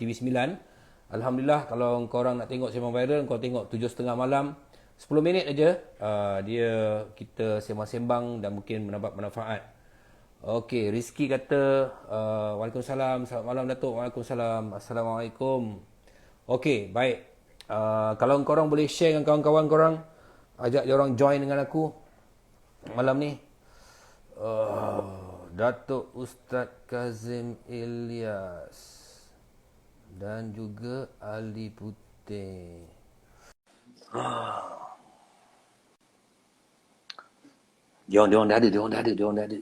TV9. Alhamdulillah, kalau korang nak tengok Sembang Viral, kau tengok 7.30 malam. 10 minit aja, kita sembang-sembang dan mungkin mendapat manfaat. Okey, Rizky kata, Waalaikumsalam, selamat malam Datuk. Waalaikumsalam, Assalamualaikum. Okey, baik. Kalau korang boleh share dengan kawan-kawan korang, ajak dia orang join dengan aku malam ni. Datuk Ustaz Kazim Ilyas dan juga Ali Putih. Dia orang dah ada.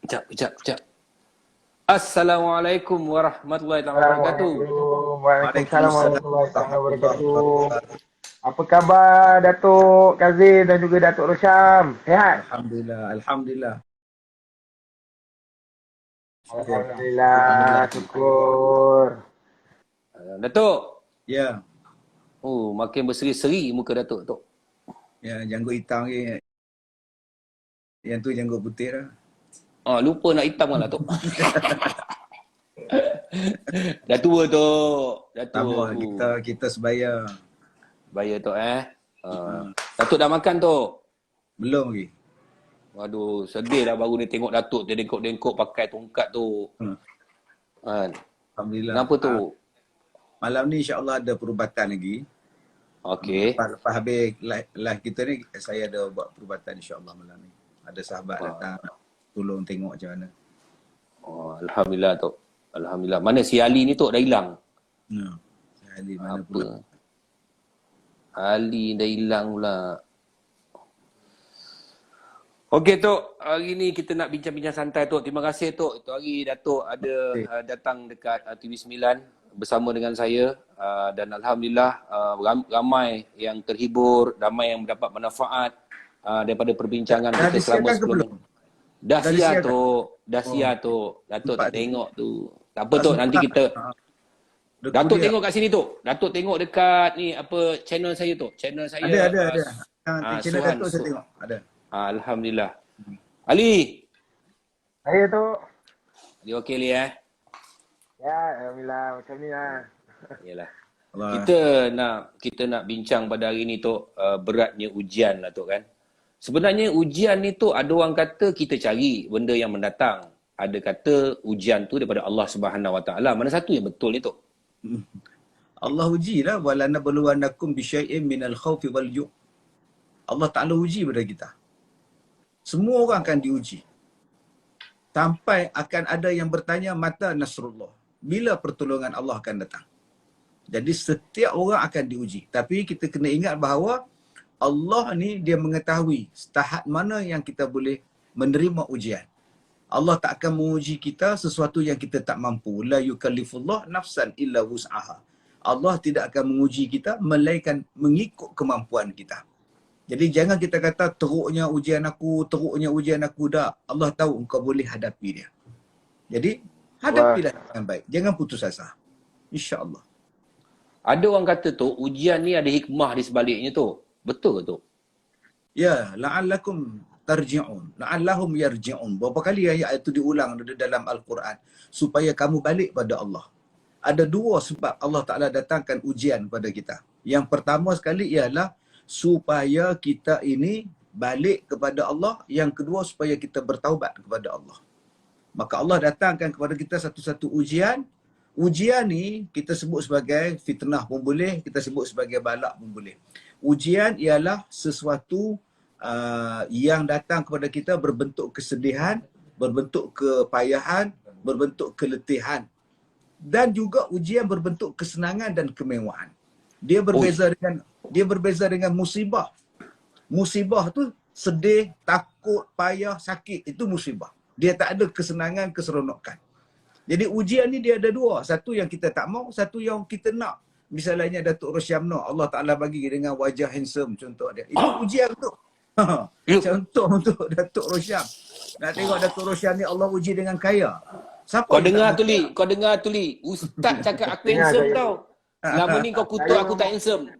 Kejap. Assalamualaikum warahmatullahi wabarakatuh. Waalaikumsalam warahmatullahi wabarakatuh. Apa khabar Datuk Kazim dan juga Datuk Rosyam? Sihat? Alhamdulillah. Alhamdulillah, syukur. Datuk. Ya. Oh, makin berseri-seri muka Datuk, Datuk. Ya, janggut hitam ke. Yang tu janggut putih dah. Lupa nak hitam kan Datuk. Dah tua Tok. Dah tua. Kita sebaya. Bayar Tok Datuk dah makan Tok? Belum lagi. Waduh, sedih lah baru ni tengok Datuk dia dengkok-dengkok pakai tongkat tu. Alhamdulillah. Kenapa tu? Malam ni insya-Allah ada perubatan lagi. Okey. Lepas habis live kita ni, saya ada buat perubatan insya-Allah malam ni. Ada sahabat datang tolong tengok macam mana. Alhamdulillah Tok. Alhamdulillah. Mana si Ali ni Tok dah hilang? Ali mana Apa? pula? Ali dah hilang pula. Okey Tok, hari ni kita nak bincang-bincang santai Tok. Terima kasih Tok. Itu hari Datuk ada datang dekat TV9 bersama dengan saya dan alhamdulillah ramai yang terhibur, ramai yang mendapat manfaat daripada perbincangan kita selama sebelum. Dah siap Tok. Datuk tak tengok tu. Tak apa Tok, nanti kita Datuk tengok kat sini Tok. Datuk tengok dekat ni apa channel saya Tok. Channel saya ada. Channel Datuk saya tengok. Ada. Alhamdulillah. Ali. Saya tu. Dia okey Ali Ya, alhamdulillah macam ni lah. Yalah. Allah. Kita nak bincang pada hari ni Tok, beratnya ujian lah Tok kan. Sebenarnya ujian ni Tok, ada orang kata kita cari benda yang mendatang. Ada kata ujian tu daripada Allah Subhanahu Wa Taala. Mana satu yang betul ni Tok? Allah ujilah wala nabluwannakum bisyai'in minal khaufi wal ju'. Allah Taala uji pada kita. Semua orang akan diuji. Sampai akan ada yang bertanya mata nasrullah. Bila pertolongan Allah akan datang. Jadi setiap orang akan diuji. Tapi kita kena ingat bahawa Allah ni dia mengetahui tahap mana yang kita boleh menerima ujian. Allah tak akan menguji kita sesuatu yang kita tak mampu. La yukallifullah nafsan illa wus'aha. Allah tidak akan menguji kita melainkan mengikut kemampuan kita. Jadi jangan kita kata teruknya ujian aku dah. Allah tahu engkau boleh hadapi dia. Jadi hadapilah dengan baik. Jangan putus asa. InsyaAllah. Ada orang kata tu ujian ni ada hikmah di sebaliknya tu. Betul ke tu? Ya, la'allakum tarji'un. La'allahum yarji'un. Berapa kali ayat itu diulang dalam Al-Quran supaya kamu balik pada Allah. Ada dua sebab Allah Ta'ala datangkan ujian pada kita. Yang pertama sekali ialah supaya kita ini balik kepada Allah. Yang kedua supaya kita bertaubat kepada Allah. Maka Allah datangkan kepada kita satu-satu ujian. Ujian ni kita sebut sebagai fitnah pun boleh, kita sebut sebagai balak pun boleh. Ujian ialah sesuatu yang datang kepada kita berbentuk kesedihan, berbentuk kepayahan, berbentuk keletihan. Dan juga ujian berbentuk kesenangan dan kemewahan. Dia berbeza dengan musibah. Musibah tu sedih, takut, payah, sakit. Itu musibah. Dia tak ada kesenangan, keseronokan. Jadi ujian ni dia ada dua. Satu yang kita tak mau, satu yang kita nak. Misalnya Datuk Rosyam nak, Allah Ta'ala bagi dengan wajah handsome contoh dia. Itu ujian tu. Contoh untuk Datuk Rosyam. Nak tengok Datuk Rosyam ni Allah uji dengan kaya. Siapa Kau dengar tu Li. Ustaz cakap aku handsome tau. Selama ni kau kutuk aku tak handsome.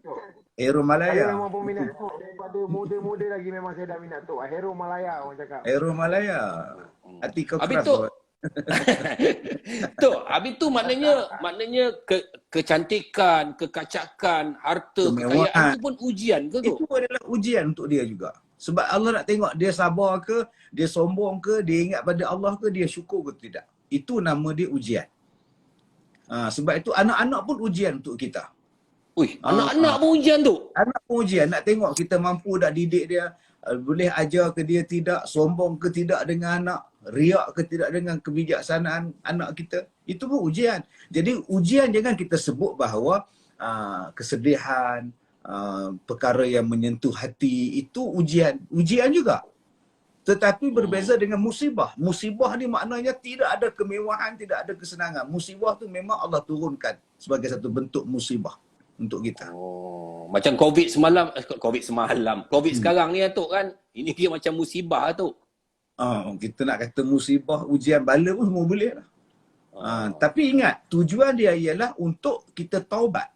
Hero Saya Malaya. memang peminat tu. Daripada muda-muda lagi memang saya dah minat tu. Hero Malaya orang cakap. Hero Malaya. Hati kau Habis keras. tu, Tok, habis tu maknanya kecantikan, kekacakan, harta, kekayaan Kemewahan. tu pun ujian ke tu? Itu adalah ujian untuk dia juga. Sebab Allah nak tengok dia sabar ke, dia sombong ke, dia ingat pada Allah ke, dia syukur ke tidak. Itu nama dia ujian. Sebab itu anak-anak pun ujian untuk kita. Ui, anak-anak pun ujian tu. Anak pun ujian, nak tengok kita mampu tak didik dia, boleh ajar ke dia tidak, sombong ke tidak dengan anak, riak ke tidak dengan kebijaksanaan anak kita. Itu pun ujian. Jadi ujian jangan kita sebut bahawa kesedihan, perkara yang menyentuh hati, itu ujian. Ujian juga. Tetapi berbeza dengan musibah. Musibah ni maknanya tidak ada kemewahan, tidak ada kesenangan. Musibah tu memang Allah turunkan sebagai satu bentuk musibah untuk kita. Oh, macam COVID semalam, COVID sekarang ni Tok kan. Ini kira macam musibah tu. Kita nak kata musibah, ujian, bala pun semua boleh lah. Tapi ingat, tujuan dia ialah untuk kita taubat.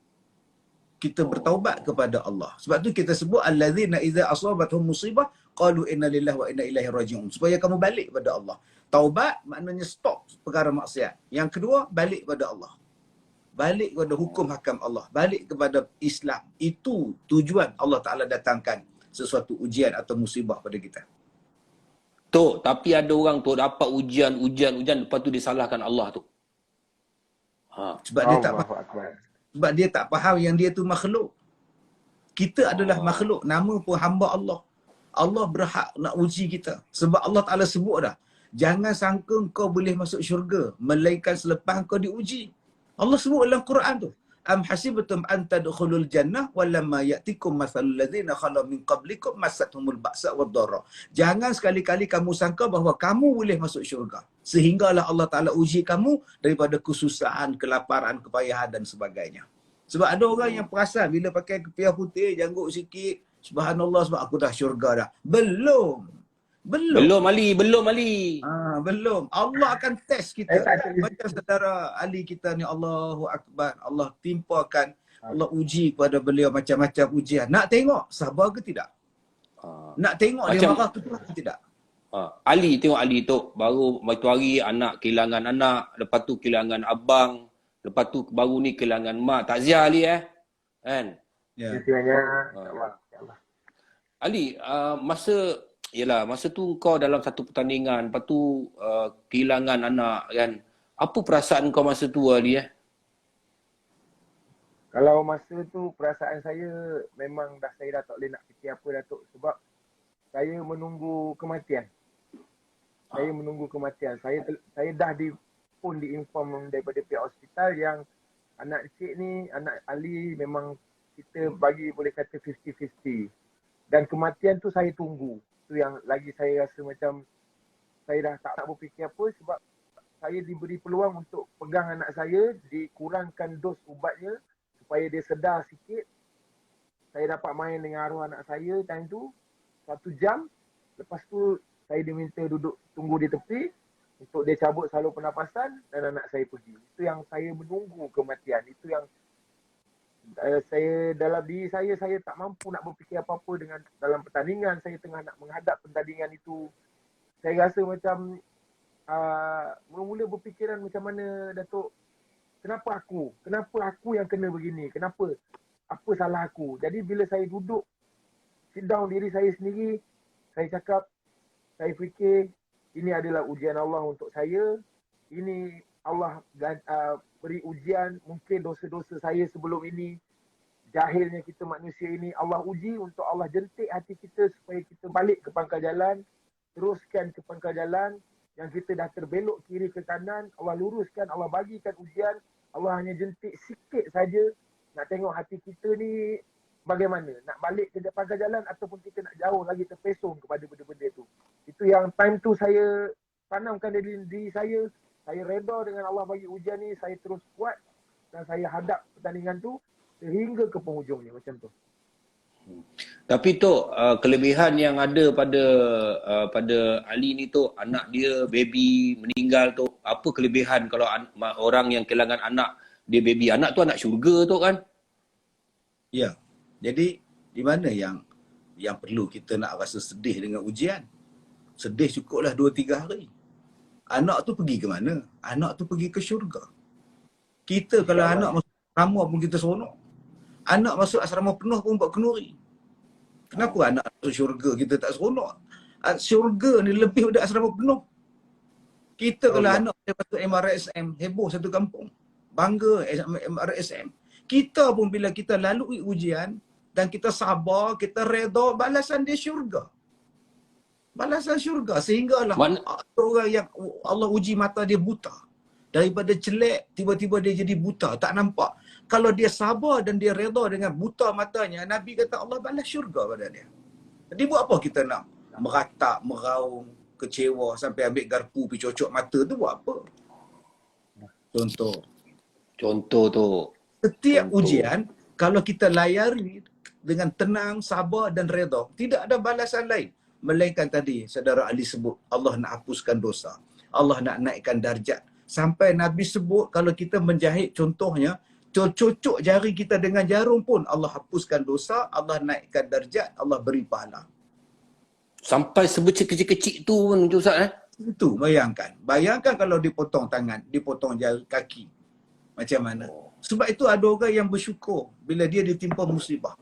Kita bertaubat kepada Allah. Sebab tu kita sebut allazina idza asabatuhum musibah qalu inna lillahi wa inna ilaihi raji'un. Supaya kamu balik kepada Allah. Taubat maknanya stop perkara maksiat. Yang kedua, balik kepada Allah. Balik kepada hukum hakam Allah. Balik kepada Islam. Itu tujuan Allah Ta'ala datangkan sesuatu ujian atau musibah pada kita. Tok, tapi ada orang tu dapat ujian, lepas tu disalahkan Allah tu. Sebab dia tak faham. Sebab dia tak faham yang dia tu makhluk. Kita adalah makhluk. Nama pun hamba Allah. Allah berhak nak uji kita. Sebab Allah Ta'ala sebut dah. Jangan sangka kau boleh masuk syurga melainkan selepas kau diuji. Allah sebut dalam Quran tu. Am hasibtum an tadkhulul jannah walamma ya'tikum mathalul ladzina khalu min qablikum massathumul ba'sa wad-dharra. Jangan sekali-kali kamu sangka bahawa kamu boleh masuk syurga. Sehinggalah Allah Ta'ala uji kamu daripada kesusahan, kelaparan, kepayahan dan sebagainya. Sebab ada orang yang perasan bila pakai kepiah putih, janggut sikit, subhanallah sebab aku dah syurga dah. Belum. Belum Ali. Belum. Allah akan test kita. Macam saudara Ali kita ni, Allahu Akbar. Allah timpakan, Allah uji kepada beliau macam-macam ujian. Nak tengok sabar ke tidak? Nak tengok dia marah ke tidak? Ali, tengok Ali tu. Baru waktu hari anak kehilangan anak. Lepas tu kehilangan abang. Lepas tu baru ni kehilangan mak. Takziah Ali kan? Ya. Ali, masa tu kau dalam satu pertandingan, lepas tu kehilangan anak kan. Apa perasaan kau masa tu Ali Kalau masa tu perasaan saya memang saya dah tak boleh nak fikir apa Datuk, sebab saya menunggu kematian. Saya menunggu kematian. Saya dah pun diinform daripada pihak hospital yang anak cik ni, anak Ali memang kita bagi boleh kata 50-50. Dan kematian tu saya tunggu. Tu yang lagi saya rasa macam saya dah tak nak berfikir apa, sebab saya diberi peluang untuk pegang anak saya, dikurangkan dos ubatnya supaya dia sedar sikit. Saya dapat main dengan arwah anak saya time tu 1 jam. Lepas tu saya diminta duduk tunggu di tepi untuk dia cabut salur pernafasan dan anak saya pergi. Itu yang saya menunggu kematian. Itu yang saya dalam diri saya tak mampu nak berfikir apa-apa dengan dalam pertandingan. Saya tengah nak menghadap pertandingan itu. Saya rasa macam mula-mula berfikiran macam mana Datuk, kenapa aku yang kena begini, kenapa, apa salah aku. Jadi bila saya duduk sit down diri saya sendiri, saya cakap, saya fikir ini adalah ujian Allah untuk saya. Ini Allah beri ujian, mungkin dosa-dosa saya sebelum ini, jahilnya kita manusia ini, Allah uji untuk Allah jentik hati kita supaya kita balik ke pangkal jalan, teruskan ke pangkal jalan. Yang kita dah terbelok kiri ke kanan, Allah luruskan, Allah bagikan ujian, Allah hanya jentik sikit saja, nak tengok hati kita ni bagaimana, nak balik ke pangkal jalan ataupun kita nak jauh lagi terpesong kepada benda-benda tu. Itu yang time tu saya tanamkan dalam diri saya reda dengan Allah bagi ujian ni, saya terus kuat dan saya hadap pertandingan tu sehingga ke penghujungnya macam tu. Tapi tu kelebihan yang ada pada Ali ni tu, anak dia baby meninggal tu, apa kelebihan kalau orang yang kehilangan anak dia baby, anak tu anak syurga tu kan? Ya. Jadi di mana yang perlu kita nak rasa sedih dengan ujian? Sedih cukuplah 2-3 hari. Anak tu pergi ke mana? Anak tu pergi ke syurga. Kita kalau anak masuk asrama pun kita seronok. Anak masuk asrama penuh pun buat kenuri. Kenapa anak masuk syurga kita tak seronok? Syurga ni lebih daripada asrama penuh. Kita kalau anak dia masuk MRSM, heboh satu kampung. Bangga MRSM. Kita pun bila kita lalui ujian dan kita sabar, kita redha, balasan dia syurga. Balasan syurga. Sehinggalah orang yang Allah uji mata dia buta. Daripada celek, tiba-tiba dia jadi buta, tak nampak. Kalau dia sabar dan dia redha dengan buta matanya, Nabi kata Allah balas syurga pada dia. Jadi buat apa kita nak meratap, meraung, kecewa sampai ambil garpu pergi cocok mata tu buat apa? Contoh tu. Setiap ujian, kalau kita layari dengan tenang, sabar dan redha, tidak ada balasan lain. Melainkan tadi, saudara Ali sebut, Allah nak hapuskan dosa. Allah nak naikkan darjat. Sampai Nabi sebut, kalau kita menjahit contohnya, cocok jari kita dengan jarum pun, Allah hapuskan dosa, Allah naikkan darjat, Allah beri pahala. Sampai sebecil-kecil tu pun Ustaz Itu, bayangkan. Bayangkan kalau dipotong tangan, dipotong jari kaki. Macam mana? Sebab itu ada orang yang bersyukur bila dia ditimpa musibah.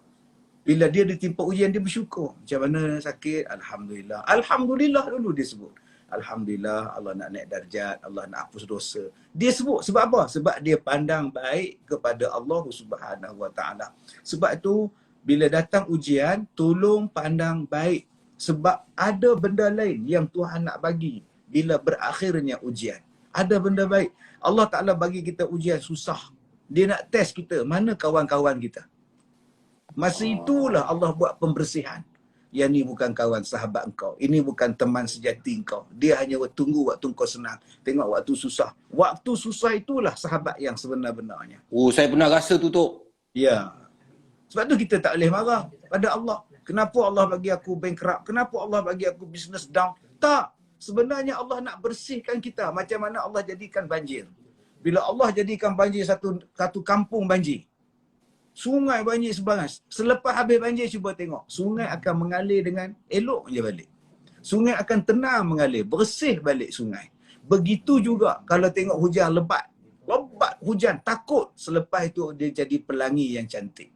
Bila dia ditimpa ujian, dia bersyukur. Macam mana sakit? Alhamdulillah. Alhamdulillah dulu dia sebut. Alhamdulillah, Allah nak naik darjat, Allah nak hapus dosa. Dia sebut. Sebab apa? Sebab dia pandang baik kepada Allah Subhanahu Wa Taala. Sebab itu, bila datang ujian, tolong pandang baik. Sebab ada benda lain yang Tuhan nak bagi bila berakhirnya ujian. Ada benda baik. Allah Ta'ala bagi kita ujian susah. Dia nak test kita. Mana kawan-kawan kita? Masa itulah Allah buat pembersihan. Yang ni bukan kawan sahabat engkau. Ini bukan teman sejati engkau. Dia hanya tunggu waktu engkau senang. Tengok waktu susah. Waktu susah itulah sahabat yang sebenar-benarnya. Oh, saya pernah rasa tu, Tok. Ya. Sebab tu kita tak boleh marah pada Allah. Kenapa Allah bagi aku bankrupt? Kenapa Allah bagi aku business down? Tak. Sebenarnya Allah nak bersihkan kita. Macam mana Allah jadikan banjir. Bila Allah jadikan banjir satu kampung banjir. Sungai banjir sebaras. Selepas habis banjir, cuba tengok. Sungai akan mengalir dengan elok je balik. Sungai akan tenang mengalir. Bersih balik sungai. Begitu juga kalau tengok hujan lebat. Lebat hujan. Takut. Selepas itu dia jadi pelangi yang cantik.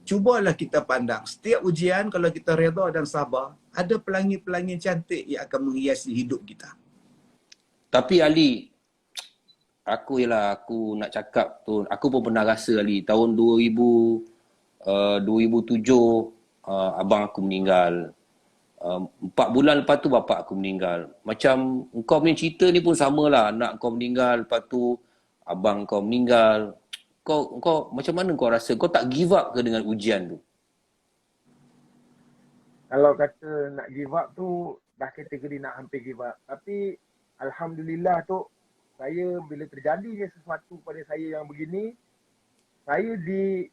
Cubalah kita pandang. Setiap ujian kalau kita redha dan sabar, ada pelangi-pelangi cantik yang akan menghiasi hidup kita. Tapi Ali, aku nak cakap tu, aku pun pernah rasa Ali, tahun 2007 abang aku meninggal. 4 bulan lepas tu bapak aku meninggal. Macam kau punya cerita ni pun samalah, anak kau meninggal, lepas tu abang kau meninggal. Kau macam mana kau rasa? Kau tak give up ke dengan ujian tu? Kalau kata nak give up tu, dah kategori nak hampir give up. Tapi Alhamdulillah tu, saya bila terjadinya sesuatu pada saya yang begini, saya di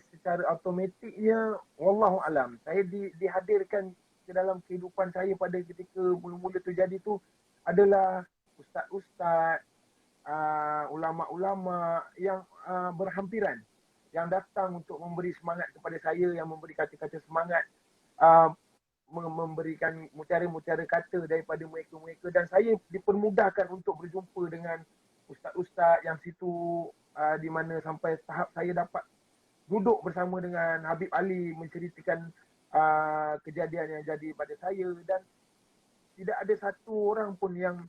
secara automatiknya, wallahualam, saya dihadirkan ke dalam kehidupan saya pada ketika mula-mula terjadi tu adalah ustaz-ustaz, ulama-ulama yang berhampiran, yang datang untuk memberi semangat kepada saya, yang memberi kata-kata semangat, memberikan mutiara-mutiara kata daripada mereka-mereka, dan saya dipermudahkan untuk berjumpa dengan ustaz-ustaz yang situ, di mana sampai tahap saya dapat duduk bersama dengan Habib Ali menceritakan kejadian yang jadi pada saya, dan tidak ada satu orang pun yang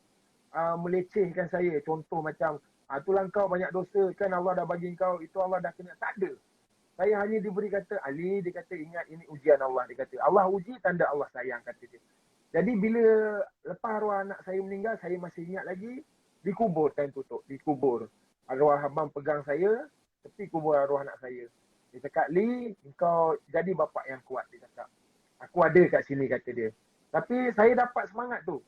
melecehkan saya. Contoh macam, itulah kau banyak dosa, kan Allah dah bagi kau, itu Allah dah kena. Tak ada. Saya hanya diberi kata, Ali, dia kata ingat ini ujian Allah. Dia kata, Allah uji, tanda Allah sayang, kata dia. Jadi bila lepas arwah anak saya meninggal, saya masih ingat lagi, dikubur time tutup, dikubur. Arwah abang pegang saya, tepi kubur arwah anak saya. Dia cakap, Li, kau jadi bapak yang kuat, dia cakap. Aku ada kat sini, kata dia. Tapi saya dapat semangat tu.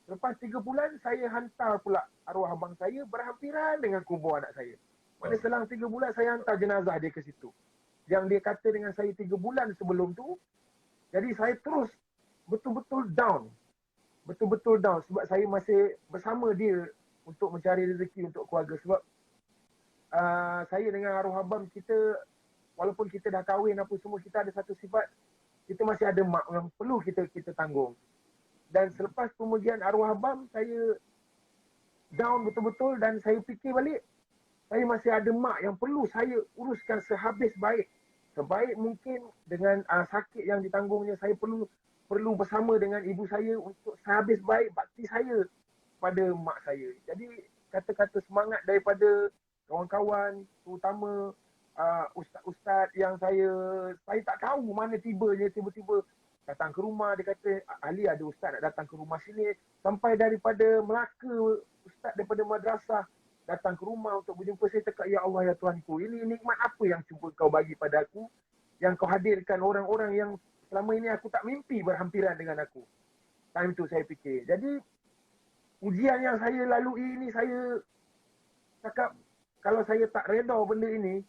Lepas 3 bulan, saya hantar pula arwah abang saya berhampiran dengan kubur anak saya. Pada selang 3 bulan, saya hantar jenazah dia ke situ. Yang dia kata dengan saya 3 bulan sebelum tu. Jadi saya terus betul-betul down. Betul-betul down. Sebab saya masih bersama dia untuk mencari rezeki untuk keluarga. Sebab saya dengan arwah abang kita, walaupun kita dah kahwin apa semua, kita ada satu sifat, kita masih ada mak yang perlu kita tanggung. Dan selepas kemudian arwah abang, saya down betul-betul dan saya fikir balik, saya masih ada mak yang perlu saya uruskan sehabis baik. Sebaik mungkin dengan sakit yang ditanggungnya, saya perlu bersama dengan ibu saya untuk sehabis baik bakti saya pada mak saya. Jadi kata-kata semangat daripada kawan-kawan, terutama ustaz-ustaz yang saya tak tahu mana tiba-tiba datang ke rumah. Dia kata, Ali ada ustaz nak datang ke rumah sini. Sampai daripada Melaka, ustaz daripada madrasah datang ke rumah untuk berjumpa saya. Cakap, ya Allah, ya Tuhanku, ini nikmat apa yang cuba kau bagi pada aku, yang kau hadirkan orang-orang yang selama ini aku tak mimpi berhampiran dengan aku. Time tu saya fikir. Jadi ujian yang saya lalui ini, saya cakap kalau saya tak reda benda ini,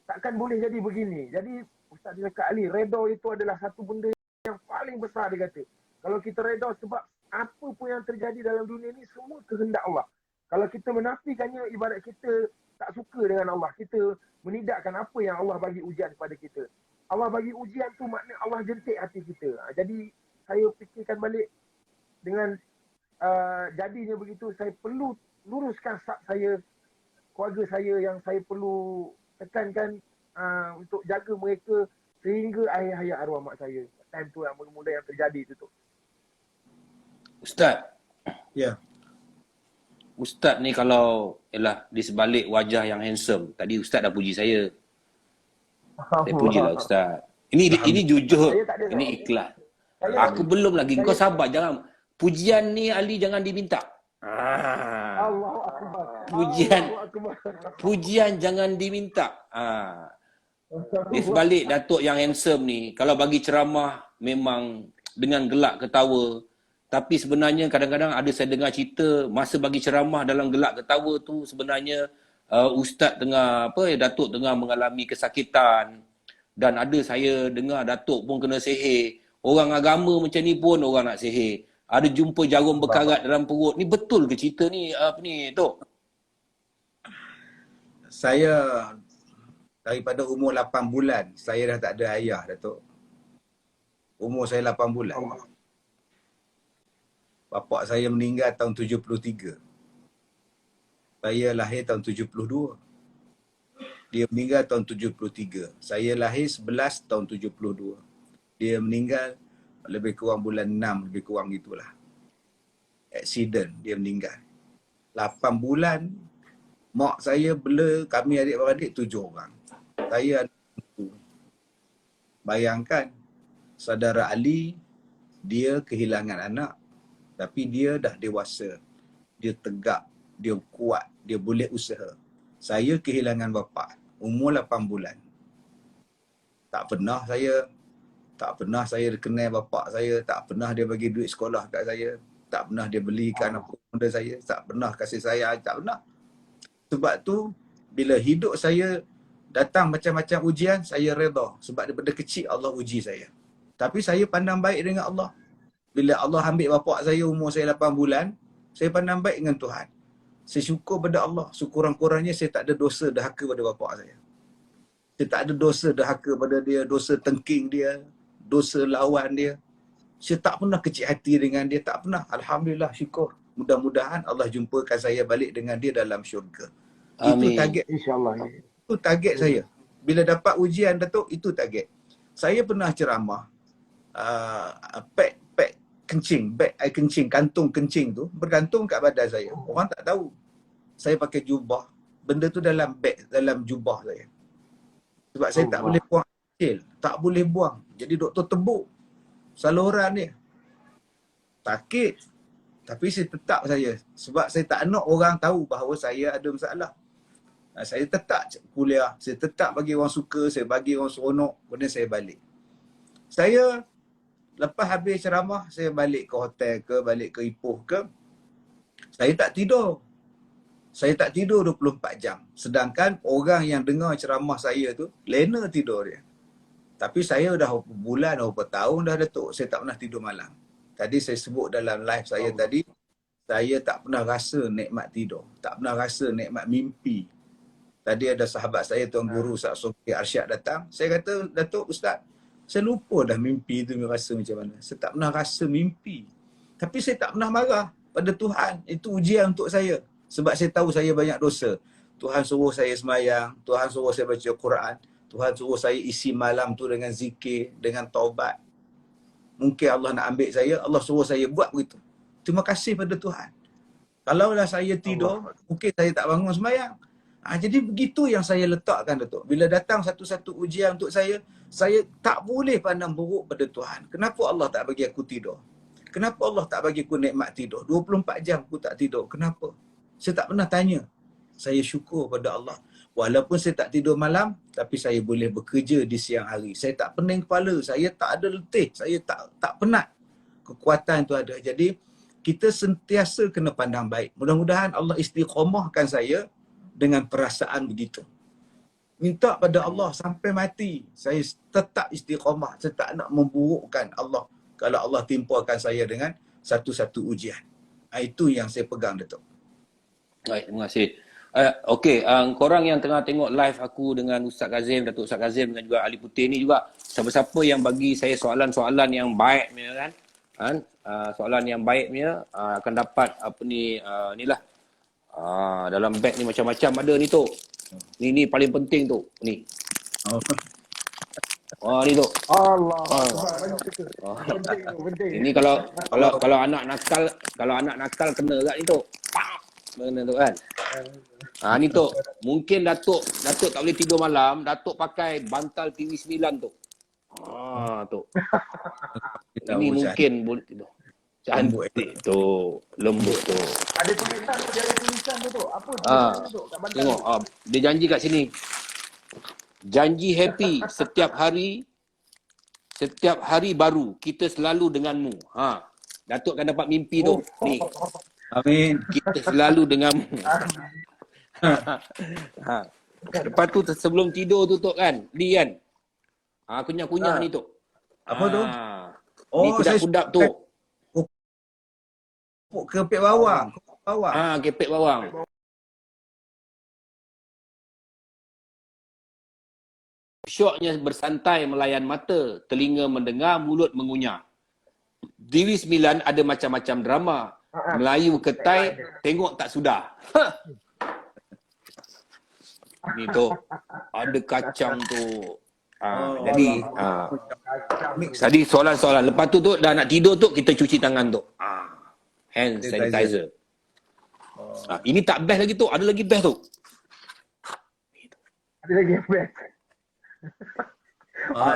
takkan boleh jadi begini. Jadi Ustaz dia cakap, Ali, reda itu adalah satu benda yang paling besar, dia kata. Kalau kita reda sebab apa pun yang terjadi dalam dunia ini semua kehendak Allah. Kalau kita menafikannya, ibarat kita tak suka dengan Allah. Kita menidakkan apa yang Allah bagi ujian kepada kita. Allah bagi ujian tu makna Allah jentik hati kita. Jadi saya fikirkan balik dengan jadinya begitu, saya perlu luruskan sab saya, keluarga saya yang saya perlu tekankan untuk jaga mereka sehingga akhir hayat arwah mak saya. Time tu yang mula-mula yang terjadi tu. Ustaz. Ya. Ustaz ni kalau di sebalik wajah yang handsome, tadi Ustaz dah puji saya. Saya pujilah Ustaz. Ini jujur, ini ikhlas. Aku belum lagi. Kau sabar, jangan. Pujian ni Ali jangan diminta. Allahu Akbar. Pujian jangan diminta. Di sebalik Datuk yang handsome ni, kalau bagi ceramah memang dengan gelak ketawa. Tapi sebenarnya kadang-kadang ada saya dengar cerita masa bagi ceramah dalam gelak ketawa tu sebenarnya Ustaz Datuk tengah mengalami kesakitan. Dan ada saya dengar Datuk pun kena sihir. Orang agama macam ni pun orang nak sihir. Ada jumpa jarum berkarat dalam perut. Ni betul ke cerita ni? Apa ni, Tok? Saya daripada umur 8 bulan, saya dah tak ada ayah, Datuk. Umur saya 8 bulan. Bapak saya meninggal tahun 73. Saya lahir tahun 72. Dia meninggal tahun 73. Saya lahir 11 tahun 72. Dia meninggal lebih kurang bulan 6, lebih kurang gitulah. Accident, dia meninggal. 8 bulan, mak saya bela, kami adik-beradik 7 orang. Saya anak itu. Bayangkan, saudara Ali, dia kehilangan anak. Tapi dia dah dewasa. Dia tegak, dia kuat, dia boleh usaha. Saya kehilangan bapa umur 8 bulan. Tak pernah saya kenal bapa saya, tak pernah dia bagi duit sekolah kat saya, tak pernah dia belikan apa benda saya, tak pernah kasih saya, tak pernah. Sebab tu bila hidup saya datang macam-macam ujian, saya redha sebab daripada kecil Allah uji saya. Tapi saya pandang baik dengan Allah. Bila Allah ambil bapa saya umur saya 8 bulan, saya pandang baik dengan Tuhan. Saya syukur pada Allah. Sekurang-kurangnya saya tak ada dosa dahaka pada bapa saya. Saya tak ada dosa dahaka pada dia, dosa tengking dia, dosa lawan dia. Saya tak pernah kecil hati dengan dia, tak pernah. Alhamdulillah, syukur. Mudah-mudahan Allah jumpakan saya balik dengan dia dalam syurga. Amin. Itu target. InsyaAllah. Itu target saya. Bila dapat ujian, Datuk, itu target. Saya pernah ceramah, pack kencing, beg air kencing, kantung kencing tu bergantung kat badan saya. Orang tak tahu. Saya pakai jubah. Benda tu dalam beg, dalam jubah saya. Sebab saya tak boleh buang kecil. Tak boleh buang. Jadi doktor tebuk saluran dia. Sakit. Tapi saya tetap saya. Sebab saya tak nak orang tahu bahawa saya ada masalah. Saya tetap kuliah. Saya tetap bagi orang suka. Saya bagi orang seronok. Kemudian saya balik. Saya lepas habis ceramah, saya balik ke hotel ke, balik ke Ipoh ke. Saya tak tidur. Saya tak tidur 24 jam. Sedangkan orang yang dengar ceramah saya tu, lena tidur dia. Tapi saya dah berapa bulan, berapa tahun dah Datuk, saya tak pernah tidur malam. Tadi saya sebut dalam live saya tadi, saya tak pernah rasa nikmat tidur. Tak pernah rasa nikmat mimpi. Tadi ada sahabat saya, Tuan Guru Ustaz Sofi Arsyad datang. Saya kata, Datuk, Ustaz, saya lupa dah mimpi tu rasa macam mana. Saya tak pernah rasa mimpi. Tapi saya tak pernah marah pada Tuhan. Itu ujian untuk saya. Sebab saya tahu saya banyak dosa. Tuhan suruh saya semayang, Tuhan suruh saya baca Quran, Tuhan suruh saya isi malam tu dengan zikir, dengan taubat. Mungkin Allah nak ambil saya, Allah suruh saya buat begitu. Terima kasih pada Tuhan. Kalaulah saya tidur, mungkin saya tak bangun semayang. Jadi begitu yang saya letakkan, Datuk. Bila datang satu-satu ujian untuk saya tak boleh pandang buruk pada Tuhan. Kenapa Allah tak bagi aku tidur? Kenapa Allah tak bagi aku nikmat tidur? 24 jam aku tak tidur. Kenapa? Saya tak pernah tanya. Saya syukur pada Allah. Walaupun saya tak tidur malam, tapi saya boleh bekerja di siang hari. Saya tak pening kepala. Saya tak ada letih. Saya tak penat. Kekuatan tu ada. Jadi, kita sentiasa kena pandang baik. Mudah-mudahan Allah istiqamahkan saya dengan perasaan begitu. Minta pada Allah sampai mati. Saya tetap istiqamah. Saya tak nak memburukkan Allah. Kalau Allah timpakan saya dengan satu-satu ujian. Itu yang saya pegang, Datuk. Baik, terima kasih. Okey, korang yang tengah tengok live aku dengan Ustaz Kazim, Datuk Ustaz Kazim dan juga Ali Putih ni juga, siapa-siapa yang bagi saya soalan-soalan yang baik punya kan, soalan yang baik punya akan dapat apa ni, inilah. Dalam beg ni macam-macam ada ni tu. Ni paling penting tu. Ni. Ni tu. Allah. Penting. Ini kalau anak nakal kena kat ni tu. Kena tu kan. Ni tu. Mungkin Datuk tak boleh tidur malam, Datuk pakai bantal TV9 tu. Tu. Ini mungkin boleh tidur. Cantik tu, lembut tu. Ada tulisan tu. Apa tulisan tu kat bantal? Tengok, dia janji kat sini. Janji happy setiap hari baru kita selalu denganmu. Datuk akan dapat mimpi tu. Ni. Amin. Kita selalu denganmu. Lepas tu sebelum tidur tu Tok kan, Li kan. Kunyah-kunyah ni Tok. Apa tu? Ni kudap-kudap tu. Kepek bawang. Kepek bawang. Syoknya bersantai melayan mata, telinga mendengar, mulut mengunyah. TV9 ada macam-macam drama. Melayu ketai, tengok tak sudah. Ni tu. Ada kacang tu. Tadi soalan-soalan. Lepas tu dah nak tidur tu, kita cuci tangan tu. Hand sanitizer. Ini tak best lagi tu. Ada lagi best tu. Ada lagi best.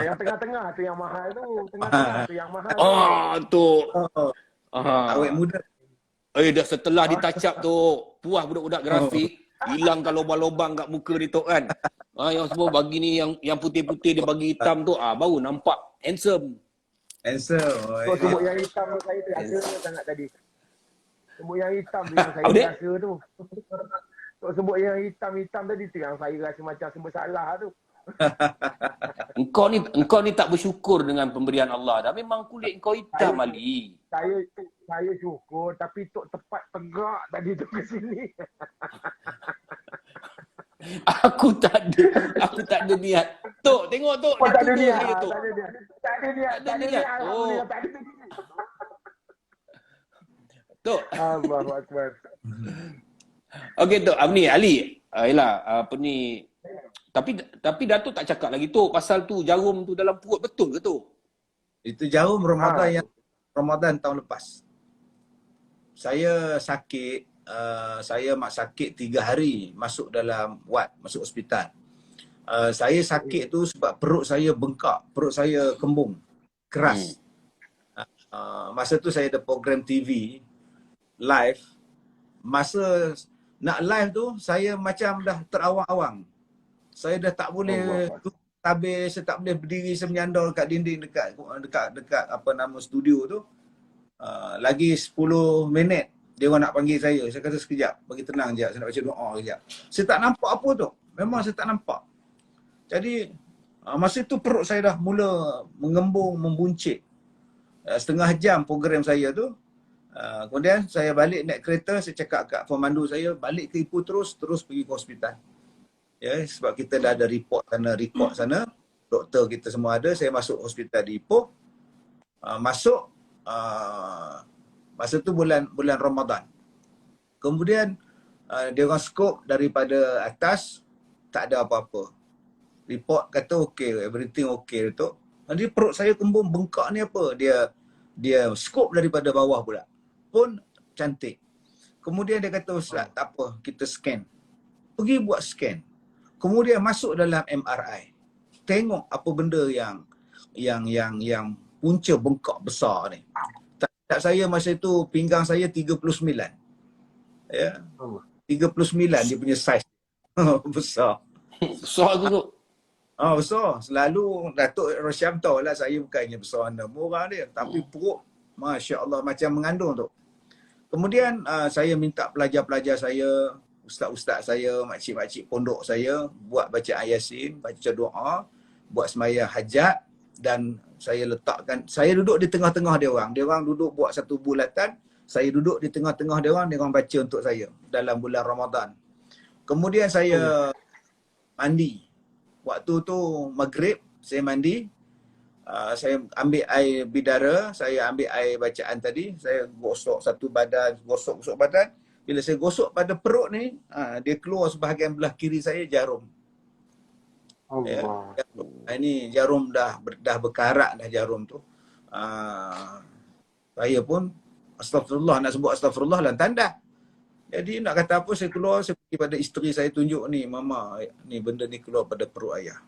Yang tengah-tengah tu yang mahal tu. Tengah-tengah tu yang mahal. Tu. Awet muda. Dah setelah ditouch-up tu, puas budak-budak grafik, hilangkan lubang-lubang kat muka dia tu kan. Yang semua bagi ni, yang putih-putih dia bagi hitam tu, baru nampak handsome. Semua yang hitam tu saya terasa sangat tadi. Semua yang hitam tu yang saya rasa tu. Sebut yang hitam-hitam tadi tu yang saya rasa macam semua salah tu. Engkau ni tak bersyukur dengan pemberian Allah dah. Memang kulit engkau hitam, Ali. Saya syukur tapi Tok tepat tegak tadi tu ke sini. Aku tak ada niat. Tok, tengok Tok. Tak ada niat. Tak ada niat. Tok. Allahu Akbar. Okey Tok, Ali. Yalah, apa ni. Tapi Datuk tak cakap lagi Tok pasal tu jarum tu dalam perut, betul ke Tok? Itu jarum Ramadan tahun lepas. Saya sakit, saya sakit 3 hari masuk dalam ward, masuk hospital. Saya sakit tu sebab perut saya bengkak, perut saya kembung, keras. Masa tu saya ada program TV live. Masa nak live tu saya macam dah terawang-awang. Saya dah tak boleh habis, saya tak boleh berdiri, saya menyandar dekat dinding dekat apa nama studio tu. Lagi 10 minit dia orang nak panggil saya. Saya kata sekejap, bagi tenang je, saya nak baca doa sekejap. Saya tak nampak apa tu. Memang saya tak nampak. Jadi masa tu perut saya dah mula mengembung, membuncit. Setengah jam program saya tu. Kemudian saya balik naik kereta, saya cakap kat pemandu saya, balik ke Ipoh terus pergi ke hospital. Ya, sebab kita dah ada report sana, doktor kita semua ada. Saya masuk hospital di Ipoh. Masa tu bulan Ramadan. Kemudian dia orang scope daripada atas, tak ada apa-apa. Report kata okey, everything okey Datuk. Nanti perut saya kembung bengkak ni apa? Dia scope daripada bawah pula. Pun cantik. Kemudian dia kata, Ustaz, tak apa, kita scan. Pergi buat scan. Kemudian masuk dalam MRI. Tengok apa benda yang punca bengkak besar ni. Tak saya masa itu pinggang saya 39. Ya. 39 dia punya saiz. Besar. Besar tu tu. Besar. Selalu Datuk Rosyam tahu lah saya bukannya besar 6 orang dia. Tapi perut, Masya Allah, macam mengandung tu. Kemudian saya minta pelajar-pelajar saya, ustaz-ustaz saya, makcik-makcik pondok saya buat bacaan Yasin, baca doa, buat sembahyang hajat dan saya letakkan, saya duduk di tengah-tengah dia orang. Dia orang duduk buat satu bulatan, saya duduk di tengah-tengah dia orang baca untuk saya dalam bulan Ramadan. Kemudian saya mandi. Waktu tu maghrib saya mandi. Saya ambil air bidara, saya ambil air bacaan tadi, saya gosok satu badan, gosok badan. Bila saya gosok pada perut ni, dia keluar sebahagian belah kiri saya jarum. Allah. Ini jarum dah berkarat dah jarum tu. Saya pun astagfirullah, nak sebut astagfirullah dan tanda. Jadi nak kata apa, saya keluar, saya pergi pada isteri saya tunjuk ni, mama, ni benda ni keluar pada perut ayah.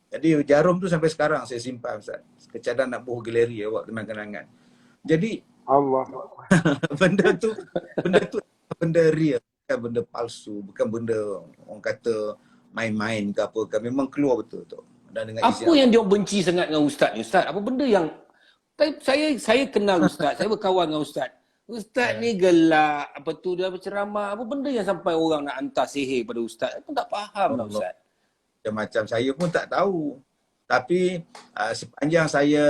Jadi jarum tu sampai sekarang saya simpan, Ustaz. Kecadang nak buh galeri awak kenang-kenangan. Jadi Allah. benda tu benda real, bukan benda palsu, bukan benda orang kata main-main ke apa ke, memang keluar betul tu. Dan dengan Apa yang dia benci sangat dengan Ustaz ni, Ustaz? Apa benda yang saya kenal Ustaz, saya berkawan dengan Ustaz. Ustaz ni gelak, apa tu dia berceramah, apa benda yang sampai orang nak hantar sihir pada Ustaz? Aku tak faham lah Ustaz. Macam saya pun tak tahu. Tapi sepanjang saya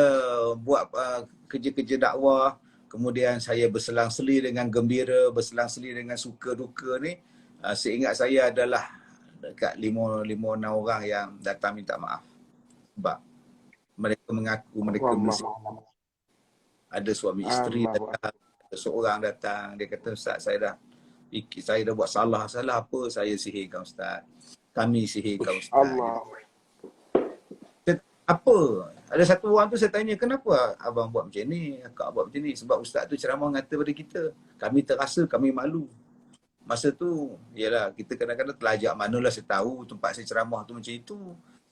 buat kerja-kerja dakwah, kemudian saya berselang-seli dengan gembira, berselang-seli dengan suka duka ni, seingat saya adalah dekat 5-6 orang yang datang minta maaf. Sebab mereka mengaku mereka Muslim. Ada suami isteri datang, ada seorang datang, dia kata, Ustaz, saya dah buat salah apa, saya sihirkan Ustaz. Kami sihirkan Ustaz. Allah. Apa? Ada satu orang tu saya tanya, kenapa abang buat macam ni? Akak buat macam ni? Sebab Ustaz tu ceramah mengata pada kita. Kami terasa, kami malu. Masa tu, yalah, kita kadang-kadang terlajak. Manalah saya tahu tempat saya ceramah tu macam itu.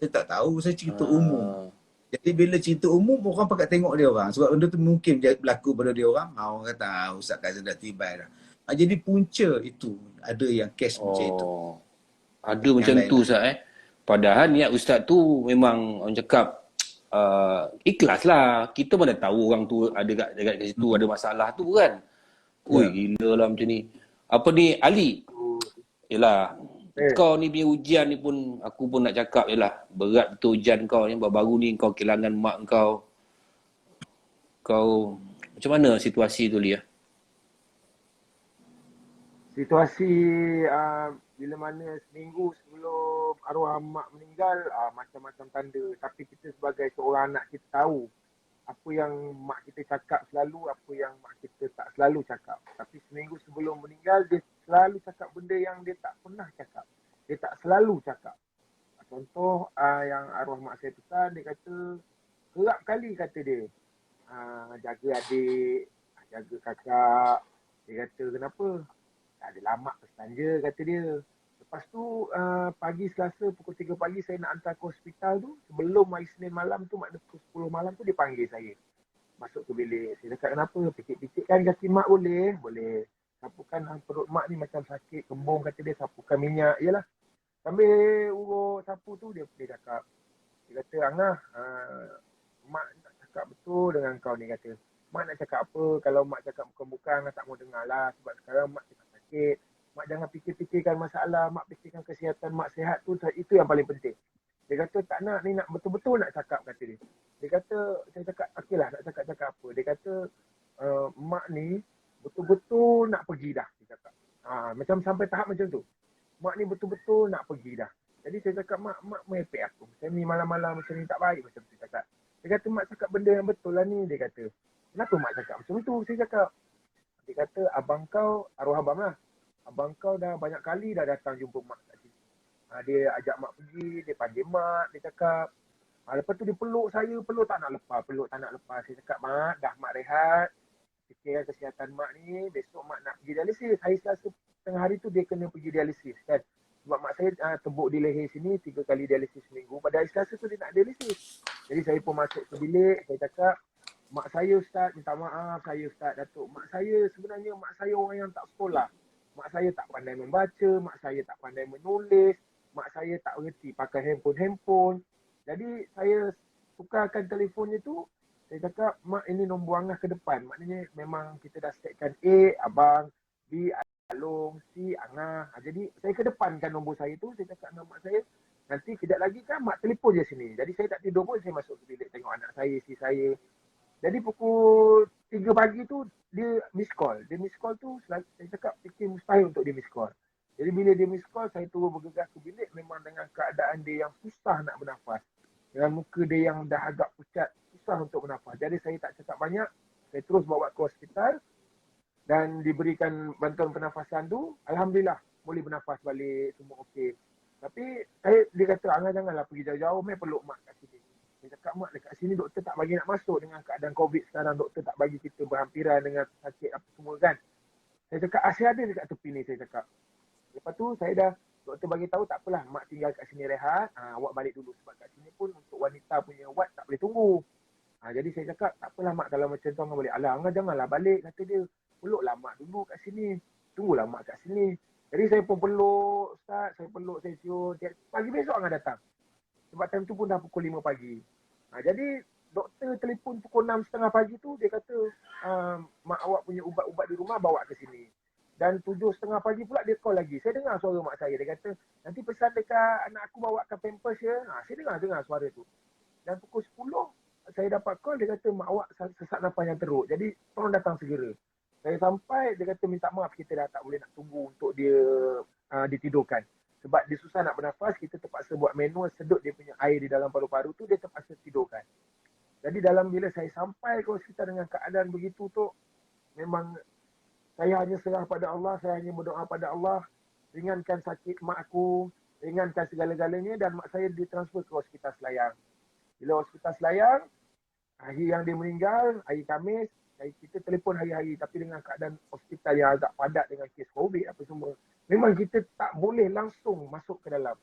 Saya tak tahu, saya cerita umum. Jadi bila cerita umum, orang pakat tengok dia orang. Sebab benda tu mungkin berlaku pada dia orang. Orang kata, Ustaz Kazim dah tibai dah. Jadi punca itu, ada yang kes macam itu. Ada yang macam lain tu Ustaz Padahal niat Ustaz tu memang orang cakap ikhlas lah. Kita mana tahu orang tu ada dekat situ ada masalah tu kan. Ui gila lah macam ni. Apa ni Ali? Yelah. Kau ni punya ujian ni pun aku pun nak cakap yelah. Berat betul ujian kau ni. Baru ni kau kehilangan mak kau. Kau macam mana situasi tu Lia? Situasi bila mana seminggu sebelum arwah mak meninggal, macam-macam tanda. Tapi kita sebagai seorang anak, kita tahu apa yang mak kita cakap selalu, apa yang mak kita tak selalu cakap. Tapi seminggu sebelum meninggal, dia selalu cakap benda yang dia tak pernah cakap. Dia tak selalu cakap. Contoh yang arwah mak saya pesan, dia kata, kerap kali kata dia, jaga adik, jaga kakak. Dia kata, kenapa? Tak ada lama pesan je, kata dia. Lepas tu pagi Selasa pukul 3 pagi saya nak hantar ke hospital tu. Sebelum hari Senin malam tu, maknanya pukul 10 malam tu dia panggil saya. Masuk ke bilik. Saya cakap kenapa? Pikir-pikirkan kaki mak boleh? Boleh. Sapukan perut mak ni macam sakit, kembung kata dia, sapukan minyak. Yalah. Sambil urut sapu tu dia cakap. Dia kata, Angah, mak nak cakap betul dengan kau ni, kata. Mak nak cakap apa? Kalau mak cakap bukan-bukan, tak mau dengar lah. Sebab sekarang mak tengah sakit. Mak jangan fikir-fikirkan masalah, mak fikirkan kesihatan mak sihat tu, itu yang paling penting. Dia kata tak nak, ni nak betul-betul nak cakap, kata dia. Dia kata, saya cakap, okey lah nak cakap-cakap apa. Dia kata, mak ni betul-betul nak pergi dah, dia cakap. Macam sampai tahap macam tu. Mak ni betul-betul nak pergi dah. Jadi saya cakap, mak merepek aku. Macam ni malam-malam macam ni tak baik, macam tu cakap. Dia kata, mak cakap benda yang betul lah ni, dia kata. Kenapa mak cakap macam tu? Saya cakap. Dia kata, abang kau, arwah abang lah. abang kau dah banyak kali dah datang jumpa mak kat sini. Dia ajak mak pergi, dia panggil mak, dia cakap. Lepas tu dia peluk saya, peluk tak nak lepas. Saya cakap, mak, dah mak rehat. Fikirkan kesihatan mak ni, besok mak nak pergi dialisis. Hari Selasa tengah hari tu dia kena pergi dialisis kan. Sebab mak saya tebuk di leher sini 3 kali dialisis seminggu. Pada hari Selasa tu dia nak dialisis. Jadi saya pun masuk ke bilik, saya cakap, mak saya Ustaz, minta maaf saya Ustaz Datuk. Mak saya sebenarnya mak saya orang yang tak sekolah. Mak saya tak pandai membaca, mak saya tak pandai menulis, mak saya tak reti pakai handphone. Jadi saya tukarkan telefonnya tu, saya cakap, mak ini nombor Angah ke depan. Maknanya memang kita dah setkan A, abang, B, Along, C, Angah. Jadi saya ke depankan nombor saya tu, saya cakap dengan mak saya, nanti kejap lagi kan mak telefon je sini. Jadi saya tak tidur pun, saya masuk ke bilik tengok anak saya, isteri saya. Jadi pukul 3 pagi tu dia miss call. Dia miss call tu saya cakap fikir mustahil untuk dia miss call. Jadi bila dia miss call, saya turun bergegas ke bilik memang dengan keadaan dia yang susah nak bernafas. Dengan muka dia yang dah agak pucat, susah untuk bernafas. Jadi saya tak cakap banyak, saya terus bawa ke hospital dan diberikan bantuan pernafasan tu. Alhamdulillah boleh bernafas balik, semua okey. Tapi dia kata, Angah janganlah pergi jauh-jauh, mai peluk mak kat sini. Saya cakap, mak dekat sini doktor tak bagi nak masuk dengan keadaan COVID sekarang. Doktor tak bagi kita berhampiran dengan sakit apa semua kan. Saya cakap, saya ada dekat tepi ni, saya cakap. Lepas tu doktor bagi tahu tak apalah, mak tinggal kat sini rehat, awak balik dulu sebab kat sini pun untuk wanita punya wad tak boleh tunggu. Jadi saya cakap, tak apalah mak, kalau macam tu Angah boleh. Alah, Angah janganlah balik, kata dia. Peluklah mak dulu kat sini. Tunggulah mak kat sini. Jadi saya pun peluk, Ustaz, saya peluk, saya cium. Pagi besok Angah datang. Sebab time tu pun dah pukul 5 pagi. Jadi doktor telefon pukul 6.30 pagi tu, dia kata, mak awak punya ubat-ubat di rumah bawa ke sini. Dan 7.30 pagi pula dia call lagi. Saya dengar suara mak saya. Dia kata, nanti pesan dekat anak aku bawa ke Pampers ya. Saya dengar suara tu. Dan pukul 10, saya dapat call. Dia kata, mak awak sesak nafas yang teruk. Jadi, tolong datang segera. Saya sampai, dia kata, minta maaf kita dah tak boleh nak tunggu untuk dia ditidurkan. Sebab dia susah nak bernafas, kita terpaksa buat manual sedut dia punya air di dalam paru-paru tu, dia terpaksa tidurkan. Jadi bila saya sampai ke hospital dengan keadaan begitu tu, memang saya hanya serah pada Allah, saya hanya berdoa pada Allah, ringankan sakit mak aku, ringankan segala-galanya, dan mak saya ditransfer ke hospital Selayang. Bila hospital Selayang, hari yang dia meninggal, hari Khamis, kita telefon hari-hari, tapi dengan keadaan hospital yang agak padat dengan kes COVID apa semua, memang kita tak boleh langsung masuk ke dalam.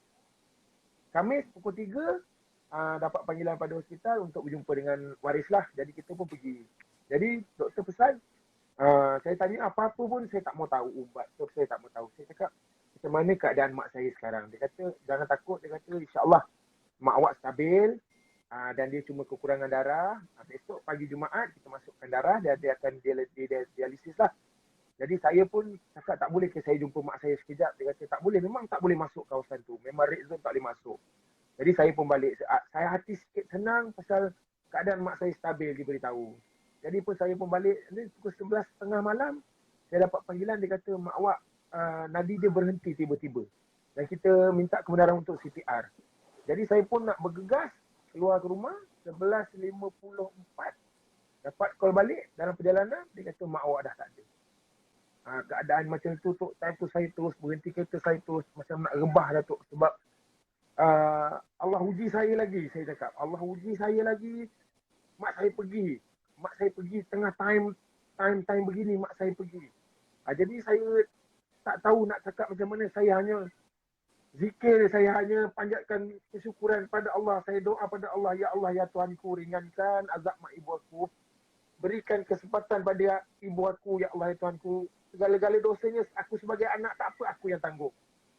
Khamis pukul 3, dapat panggilan pada hospital untuk berjumpa dengan waris lah. Jadi kita pun pergi. Jadi doktor pesan, saya tanya apa-apa pun saya tak mau tahu ubat. So, saya tak mau tahu. Saya cakap, macam mana keadaan mak saya sekarang? Dia kata, jangan takut. Dia kata, insyaAllah mak awak stabil dan dia cuma kekurangan darah. Besok pagi Jumaat kita masukkan darah dan dia akan dialisis lah. Jadi saya pun cakap tak boleh ke saya jumpa mak saya sekejap. Dia kata tak boleh. Memang tak boleh masuk kawasan tu. Memang red zone tak boleh masuk. Jadi saya pun balik. Saya hati sikit senang pasal keadaan mak saya stabil diberitahu. Jadi pun saya pun balik. Pukul 11.30 malam, saya dapat panggilan. Dia kata, mak awak nadi dia berhenti tiba-tiba. Dan kita minta kebenaran untuk CPR. Jadi saya pun nak bergegas keluar ke rumah. 11.54. Dapat call balik dalam perjalanan. Dia kata, mak awak dah tak ada. Keadaan macam tu, time tu saya terus berhenti kereta. Saya terus macam nak rebah Datuk. Sebab Allah uji saya lagi, saya cakap. Allah uji saya lagi. Mak saya pergi tengah time begini, mak saya pergi. Jadi saya tak tahu nak cakap macam mana. Saya hanya zikir, saya hanya panjatkan kesyukuran pada Allah. Saya doa pada Allah, ya Allah, ya Tuhanku, ringankan azab mak ibu aku. Berikan kesempatan pada ibu aku, ya Allah, ya Tuhanku. Segala-gala dosanya aku sebagai anak tak apa, aku yang tanggung.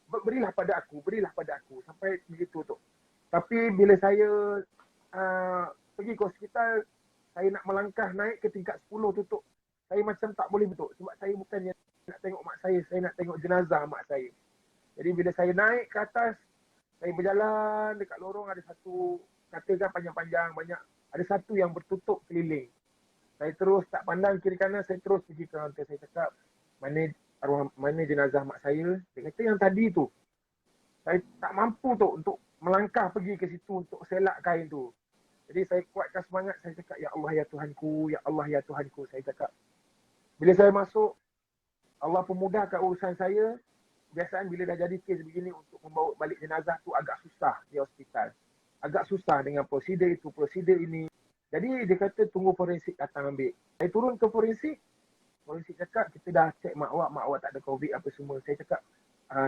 Berilah pada aku. Sampai begitu tu. Tapi bila saya pergi ke hospital, saya nak melangkah naik ke tingkat 10 tu, saya macam tak boleh betul. Sebab saya bukannya nak tengok mak saya nak tengok jenazah mak saya. Jadi bila saya naik ke atas, saya berjalan dekat lorong, ada satu, katakan panjang-panjang, banyak, ada satu yang bertutup keliling. Saya terus tak pandang kiri kanan, saya terus pergi ke kaunter. Saya cakap, mana jenazah mak saya? Dia kata yang tadi tu. Saya tak mampu tu untuk melangkah pergi ke situ untuk selak kain tu. Jadi saya kuatkan semangat, saya cakap, ya Allah, ya Tuhanku, ya Allah, ya Tuhanku. Saya cakap, bila saya masuk, Allah pemudahkan urusan saya. Biasaan bila dah jadi kes begini untuk membawa balik jenazah tu agak susah di hospital. Agak susah dengan prosedur itu, prosedur ini. Jadi dia kata tunggu forensik datang ambil. Saya turun ke forensik. Forensik cakap kita dah cek mak awak tak ada COVID apa semua. Saya cakap,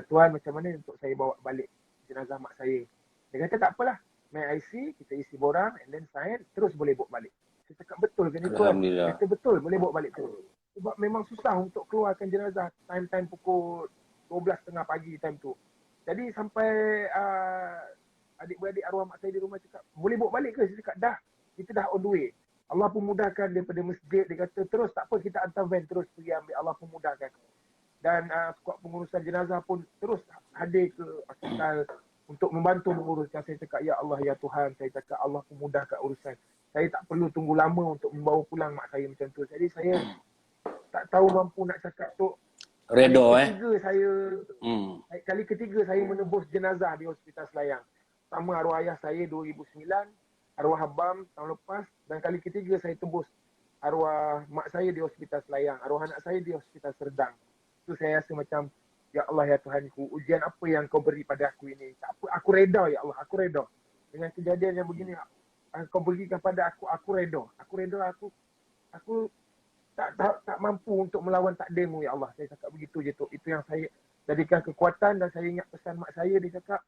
tuan macam mana untuk saya bawa balik jenazah mak saya. Dia kata tak apalah. Main IC, kita isi borang and then sign, terus boleh bawa balik. Saya cakap betul ke ni tuan? Dia kata betul, boleh bawa balik terus. Sebab memang susah untuk keluarkan jenazah time-time pukul 12.30 pagi time tu. Jadi sampai adik-beradik arwah mak saya di rumah cakap, boleh bawa balik ke? Saya cakap dah, kita dah on the way. Allah pun mudahkan daripada masjid. Dia kata terus tak apa, kita hantar van terus pergi ambil. Allah pun mudahkan. Dan skuad pengurusan jenazah pun terus hadir ke hospital untuk membantu menguruskan. Saya cakap, ya Allah, ya Tuhan. Saya cakap, Allah pun mudahkan urusan. Saya tak perlu tunggu lama untuk membawa pulang mak saya macam tu. Jadi saya tak tahu mampu nak cakap tu. Kali ketiga saya menebus jenazah di Hospital Selayang. Sama arwah ayah saya 2009, arwah abang tahun lepas, dan kali ketiga saya tebus arwah mak saya di Hospital Selayang, arwah anak saya di Hospital Serdang. Tu saya rasa macam, ya Allah, ya Tuhanku, ujian apa yang kau beri pada aku ini? Tak apa, aku reda ya Allah, aku reda. Dengan kejadian yang begini, kau berikan pada aku reda. Aku tak mampu untuk melawan takdirmu ya Allah. Saya cakap begitu je tu. Itu yang saya jadikan kekuatan. Dan saya ingat pesan mak saya, dia cakap,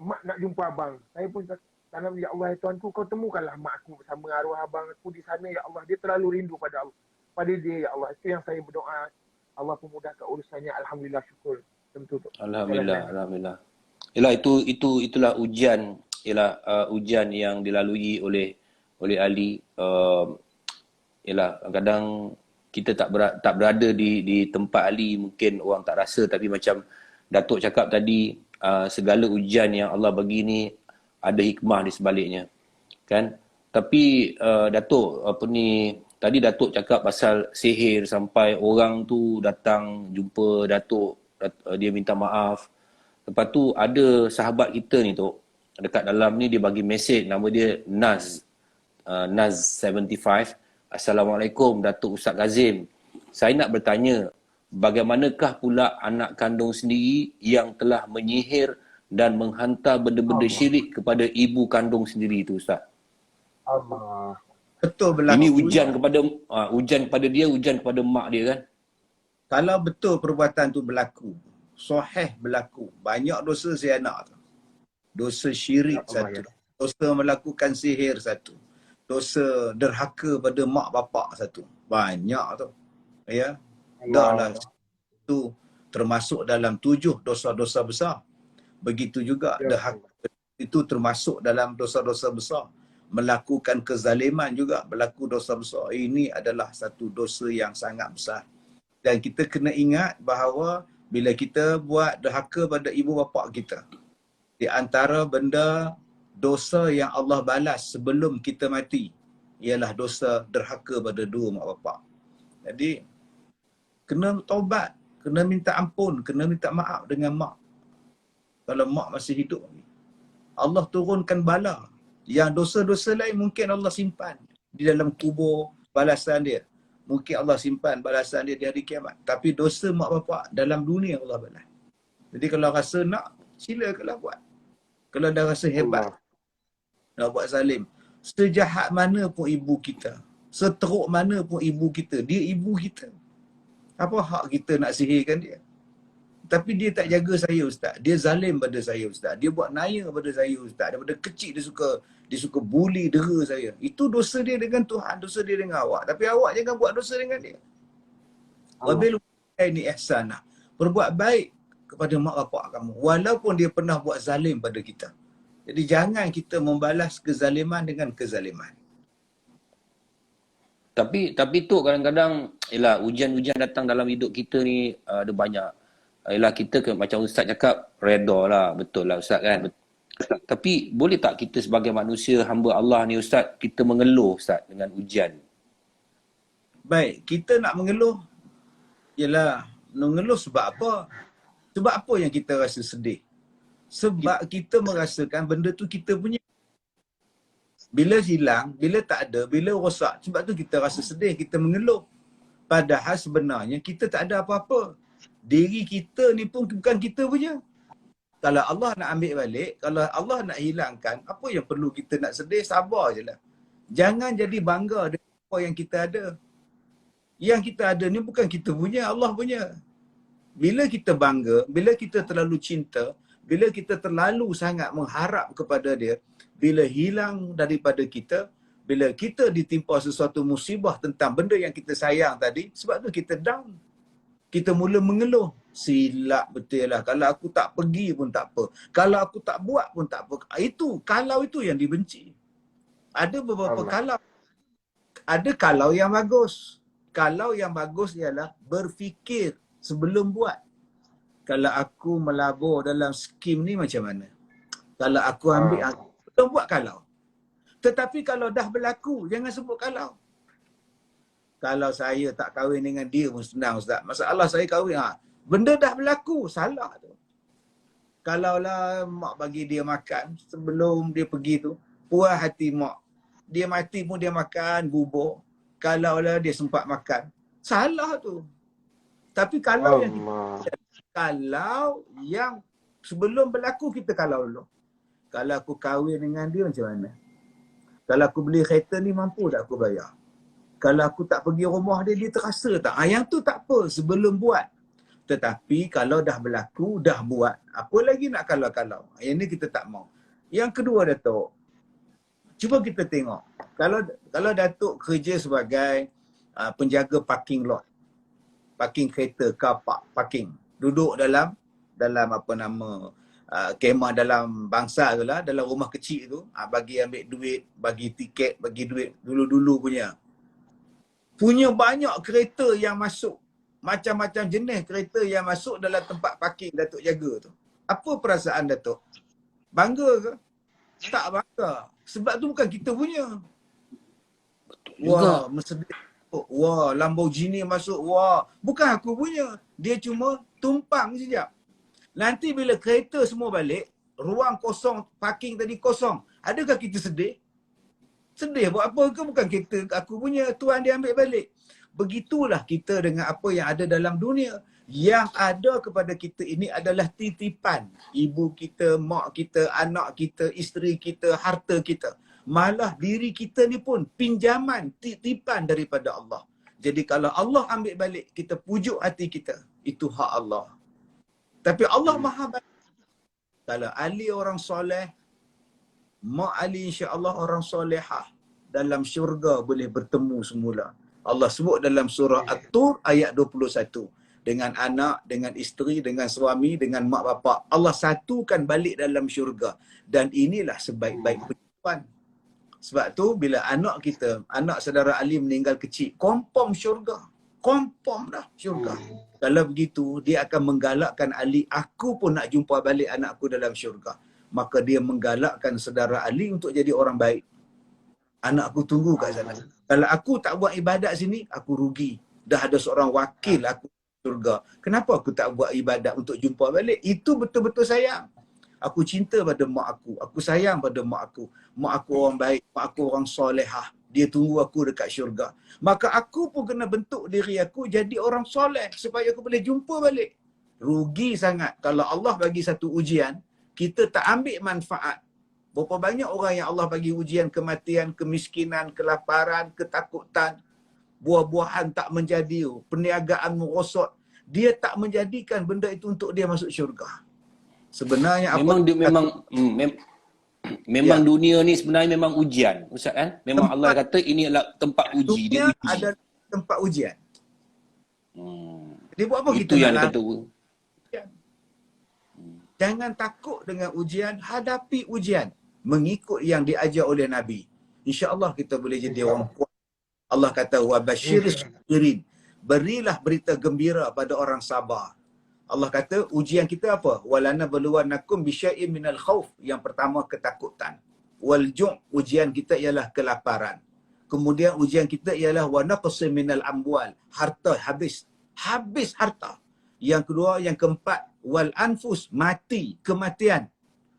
mak nak jumpa abang. Saya pun tanam, ya Allah, ya Tuhanku, kau temukanlah mak aku bersama arwah abang aku di sana ya Allah. Dia terlalu rindu pada Allah, pada dia ya Allah. Itu yang saya berdoa. Allah pemudahkan urusannya. Alhamdulillah, syukur. Tentu tu. Alhamdulillah. Yalah, itulah ujian, ujian yang dilalui oleh Ali. Yalah, kadang kita tak berada di tempat Ali, mungkin orang tak rasa, tapi macam Datuk cakap tadi, segala ujian yang Allah bagi ni ada hikmah di sebaliknya, kan? Tapi Datuk, tadi Datuk cakap pasal sihir sampai orang tu datang jumpa Datuk, dia minta maaf. Lepas tu ada sahabat kita ni tu, dekat dalam ni dia bagi mesej, nama dia Naz 75. Assalamualaikum Datuk Ustaz Kazim. Saya nak bertanya, bagaimanakah pula anak kandung sendiri yang telah menyihir dan menghantar benda-benda syirik kepada ibu kandung sendiri tu, Ustaz? Allah. Betul berlaku. Ini ujian kepada dia, ujian kepada mak dia, kan? Kalau betul perbuatan tu berlaku, sahih berlaku, banyak dosa zianah tu. Dosa syirik satu. Dosa melakukan sihir satu. Dosa derhaka pada mak bapak satu. Banyak tu. Ya. Dahlah itu termasuk dalam 7 dosa-dosa besar. Begitu juga derhaka itu termasuk dalam dosa-dosa besar. Melakukan kezaliman juga berlaku dosa besar. Ini adalah satu dosa yang sangat besar. Dan kita kena ingat bahawa bila kita buat derhaka pada ibu bapa kita, di antara benda dosa yang Allah balas sebelum kita mati ialah dosa derhaka pada dua mak bapak. Jadi kena taubat, kena minta ampun, kena minta maaf dengan mak. Kalau mak masih hidup, Allah turunkan bala. Yang dosa-dosa lain mungkin Allah simpan di dalam kubur balasan dia. Mungkin Allah simpan balasan dia di hari kiamat. Tapi dosa mak bapak dalam dunia Allah balas. Jadi kalau rasa nak, silakanlah buat. Kalau dah rasa hebat nak buat zalim, sejahat mana pun ibu kita, seteruk mana pun ibu kita, dia ibu kita. Apa hak kita nak sihirkan dia? Tapi dia tak jaga saya, Ustaz. Dia zalim pada saya, Ustaz. Dia buat naya pada saya, Ustaz. Daripada kecil dia suka bully, dera saya. Itu dosa dia dengan Tuhan, dosa dia dengan awak. Tapi awak jangan buat dosa dengan dia. Wabil ini ihsanah. Berbuat baik kepada mak bapak kamu walaupun dia pernah buat zalim pada kita. Jadi jangan kita membalas kezaliman dengan kezaliman. Tapi tu kadang-kadang ialah ujian-ujian datang dalam hidup kita ni ada banyak. Ialah kita macam Ustaz cakap, reda lah, betul lah Ustaz, kan? Tapi boleh tak kita sebagai manusia hamba Allah ni Ustaz, kita mengeluh Ustaz dengan ujian? Baik, kita nak mengeluh ialah mengeluh sebab apa? Sebab apa yang kita rasa sedih? Sebab kita merasakan benda tu kita punya. Bila hilang, bila tak ada, bila rosak, sebab tu kita rasa sedih, kita mengeluh. Padahal sebenarnya kita tak ada apa-apa. Diri kita ni pun bukan kita punya. Kalau Allah nak ambil balik, kalau Allah nak hilangkan, apa yang perlu kita nak sedih? Sabar je lah. Jangan jadi bangga dengan apa yang kita ada. Yang kita ada ni bukan kita punya, Allah punya. Bila kita bangga, bila kita terlalu cinta, bila kita terlalu sangat mengharap kepada dia, bila hilang daripada kita, bila kita ditimpa sesuatu musibah tentang benda yang kita sayang tadi, sebab tu kita down. Kita mula mengeluh. Silap betul lah. Kalau aku tak pergi pun tak apa. Kalau aku tak buat pun tak apa. Kalau itu yang dibenci. Ada beberapa kalau. Ada kalau yang bagus. Kalau yang bagus ialah berfikir sebelum buat. Kalau aku melabur dalam skim ni macam mana? Kalau aku ambil, belum buat kalau. Tetapi kalau dah berlaku, jangan sebut kalau. Kalau saya tak kahwin dengan dia pun senang, Ustaz. Masalah saya kahwin, benda dah berlaku, salah tu. Kalaulah mak bagi dia makan sebelum dia pergi tu, puas hati mak. Dia mati pun dia makan bubur. Kalaulah dia sempat makan, salah tu. Tapi kalau yang sebelum berlaku, kita kalau dulu. Kalau aku kahwin dengan dia macam mana? Kalau aku beli kereta ni, mampu tak aku bayar? Kalau aku tak pergi rumah dia, dia terasa tak? Yang tu tak apa, sebelum buat. Tetapi kalau dah berlaku, dah buat, apa lagi nak kalau-kalau? Yang ni kita tak mau. Yang kedua, Datuk, cuba kita tengok. Kalau Datuk kerja sebagai penjaga parking lot, parking kereta, car park, parking. Duduk dalam apa nama, kemah dalam bangsa tu lah, dalam rumah kecil tu, bagi ambil duit, bagi tiket, bagi duit, dulu-dulu punya banyak kereta yang masuk. Macam-macam jenis kereta yang masuk dalam tempat parking Datuk jaga tu. Apa perasaan Datuk? Bangga ke? Tak bangga. Sebab tu bukan kita punya. Wah, Mercedes. Wah, Lamborghini masuk. Wah, bukan aku punya. Dia cuma tumpang sekejap. Nanti bila kereta semua balik, ruang kosong, parking tadi kosong. Adakah kita sedih? Sedih buat apa ke? Bukan kereta aku punya, Tuan dia ambil balik. Begitulah kita dengan apa yang ada dalam dunia. Yang ada kepada kita ini adalah titipan. Ibu kita, mak kita, anak kita, isteri kita, harta kita. Malah diri kita ni pun pinjaman, titipan daripada Allah. Jadi kalau Allah ambil balik, kita pujuk hati kita. Itu hak Allah. Tapi Allah maha baik. Kalau Ali orang soleh, mak Ali insya-Allah orang solehah, dalam syurga boleh bertemu semula. Allah sebut dalam surah At-Tur ayat 21. Dengan anak, dengan isteri, dengan suami, dengan mak bapak. Allah satukan balik dalam syurga. Dan inilah sebaik-baik perempuan. Sebab tu bila anak kita, anak saudara Ali meninggal kecil, confirm syurga. Confirm dah syurga. Kalau begitu, dia akan menggalakkan Ali, aku pun nak jumpa balik anakku dalam syurga. Maka dia menggalakkan saudara Ali untuk jadi orang baik. Anakku tunggu kat sana. Kalau aku tak buat ibadat sini, aku rugi. Dah ada seorang wakil aku syurga. Kenapa aku tak buat ibadat untuk jumpa balik? Itu betul-betul sayang. Aku cinta pada mak aku. Aku sayang pada mak aku. Mak aku orang baik. Mak aku orang solehah. Dia tunggu aku dekat syurga. Maka aku pun kena bentuk diri aku jadi orang soleh. Supaya aku boleh jumpa balik. Rugi sangat kalau Allah bagi satu ujian, kita tak ambil manfaat. Berapa banyak orang yang Allah bagi ujian kematian, kemiskinan, kelaparan, ketakutan, buah-buahan tak menjadi, perniagaan merosot. Dia tak menjadikan benda itu untuk dia masuk syurga. Sebenarnya memang dunia ni sebenarnya memang ujian, Ustaz kan? Memang Allah kata ini adalah tempat uji, dia uji. Ada tempat ujian. Jadi buat apa itu kita yang nak kata. Jangan takut dengan ujian, hadapi ujian. Mengikut yang diajar oleh Nabi. InsyaAllah kita boleh jadi orang kuat. Allah kata, wa basyiris sabirin. Berilah berita gembira pada orang sabar. Allah kata, ujian kita apa? Walana baluwanakum bisyai'in minal khauf. Yang pertama, ketakutan. Wal-ju', ujian kita ialah kelaparan. Kemudian ujian kita ialah wa naqsim minal amwal. Harta habis. Habis harta. Yang kedua, yang keempat, wal anfus, mati, kematian.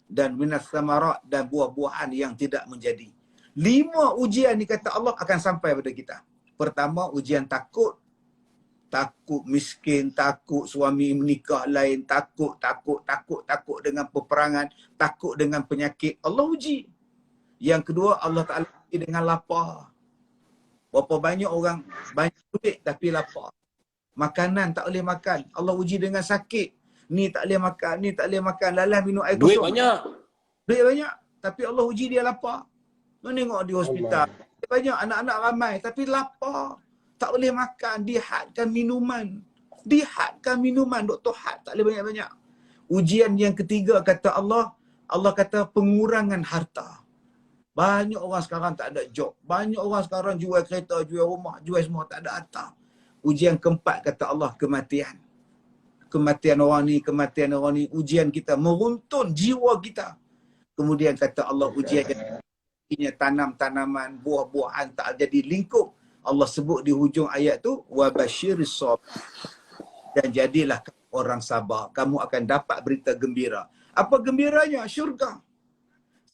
Dan minas samarat, dan buah-buahan yang tidak menjadi. 5 ujian ni kata Allah akan sampai pada kita. Pertama, ujian takut. takut miskin, takut suami menikah lain, takut dengan peperangan, takut dengan penyakit. Allah uji. Yang kedua, Allah Ta'ala uji dengan lapar. Berapa banyak orang banyak duit tapi lapar. Makanan tak boleh makan. Allah uji dengan sakit. Ni tak boleh makan, ni tak boleh makan. Lalas minum air Duit kosong. banyak. Duit banyak. Tapi Allah uji dia lapar. Menengok di hospital. Allah. Banyak anak-anak ramai tapi lapar. Tak boleh makan. Dihadkan minuman. Dihadkan minuman. Doktor had tak boleh banyak-banyak. Ujian yang ketiga kata Allah. Allah kata pengurangan harta. Banyak orang sekarang tak ada job. Banyak orang sekarang jual kereta, jual rumah, jual semua, tak ada harta. Ujian keempat kata Allah, kematian. Kematian orang ni, kematian orang ni. Ujian kita, meruntun jiwa kita. Kemudian kata Allah, ujian yang tanam-tanaman, buah-buahan tak jadi lingkup. Allah sebut di hujung ayat tu, wabashiris sabir. Dan jadilah orang sabar. Kamu akan dapat berita gembira. Apa gembiranya? Syurga.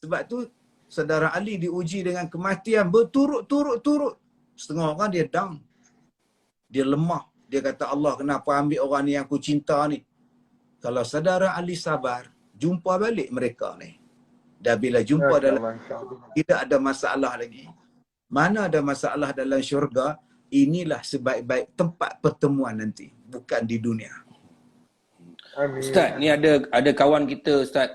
Sebab tu, Saudara Ali diuji dengan kematian berturut-turut. Setengah orang dia down. Dia lemah. Dia kata, Allah kenapa ambil orang ni yang aku cinta ni? Kalau Saudara Ali sabar, jumpa balik mereka ni. Dan bila jumpa tidak ada masalah lagi. Mana ada masalah dalam syurga, inilah sebaik-baik tempat pertemuan nanti. Bukan di dunia. Amin. Ustaz, ni ada kawan kita Ustaz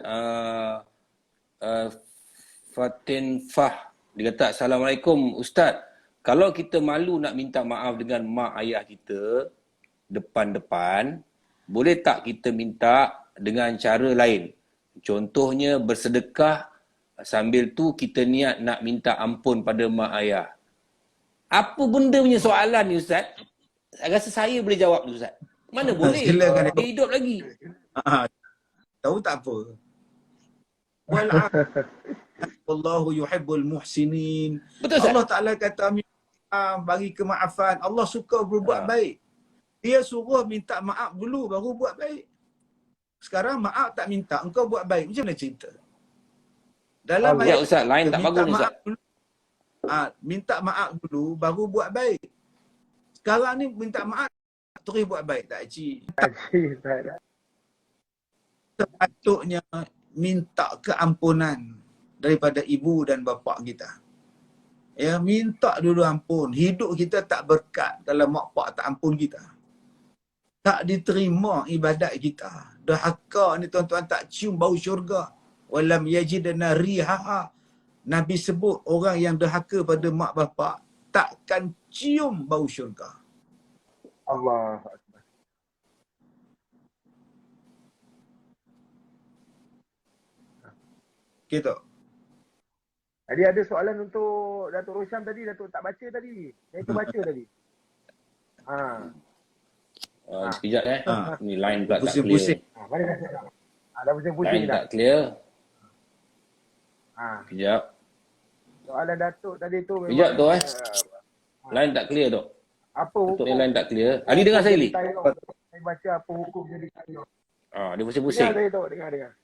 Fatin Fah. Dia kata, Assalamualaikum Ustaz. Kalau kita malu nak minta maaf dengan mak ayah kita depan-depan, boleh tak kita minta dengan cara lain? Contohnya bersedekah, sambil tu kita niat nak minta ampun pada mak ayah. Apa benda punya soalan ni Ustaz? Saya rasa saya boleh jawab tu Ustaz. Mana boleh? Silakan. Dia hidup lagi. Tahu tak apa? Wallahu yuhibbul muhsinin. Betul Ustaz? Allah Ta'ala kata bagi kemaafan. Allah suka berbuat baik. Dia suruh minta maaf dulu baru buat baik. Sekarang maaf tak minta, engkau buat baik. Macam mana cerita? Dalam Ya ayat Ustaz, lain tak bagus ni Ustaz. minta maaf dulu baru buat baik. Sekarang ni minta maaf terus buat baik. Tak cik. Sepatutnya minta keampunan daripada ibu dan bapa kita. Ya, minta dulu ampun. Hidup kita tak berkat kalau mak pak tak ampun kita. Tak diterima ibadat kita. Dahaka ni tuan-tuan tak cium bau syurga. Walam yajidna rihaha. Nabi sebut orang yang dahaka pada mak bapak takkan cium bau syurga. Allah. Gitu. Tadi ada soalan untuk Datuk Rosyam tadi, Datuk tak baca tadi. Saya terbaca tadi. Sekejap Ni line pula tak Pusing-pusing. clear. Mari dah cakap. Dah pusing-pusing Line dah. tak clear. Ha. Sekejap. Soalan Datuk tadi tu memang Sekejap tu Line tak clear tu. apa Datuk hukum? ni line tak clear. Ali dengar saya Ali? Saya baca apa hukum jadi Thailand. Dia pusing-pusing. Dengar saya tu, dengar.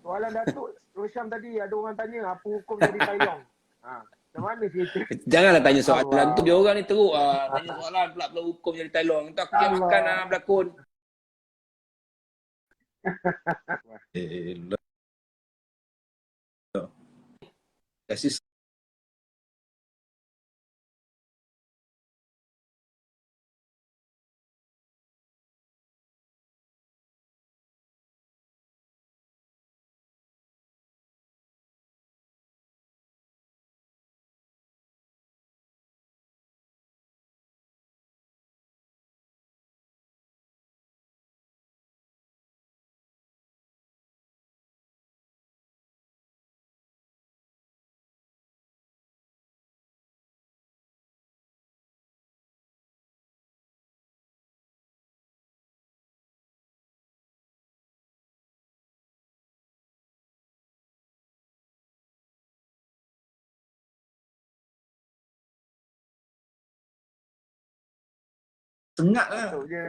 Soalan Datuk Rosyam tadi ada orang tanya apa hukum jadi Thailand. Macam mana cerita? Janganlah tanya soalan tu. Dia orang ni teruk tanya soalan pula hukum jadi Thailand. Entah aku yang makan berlakon. Kasih Sengak lah. Datuk je.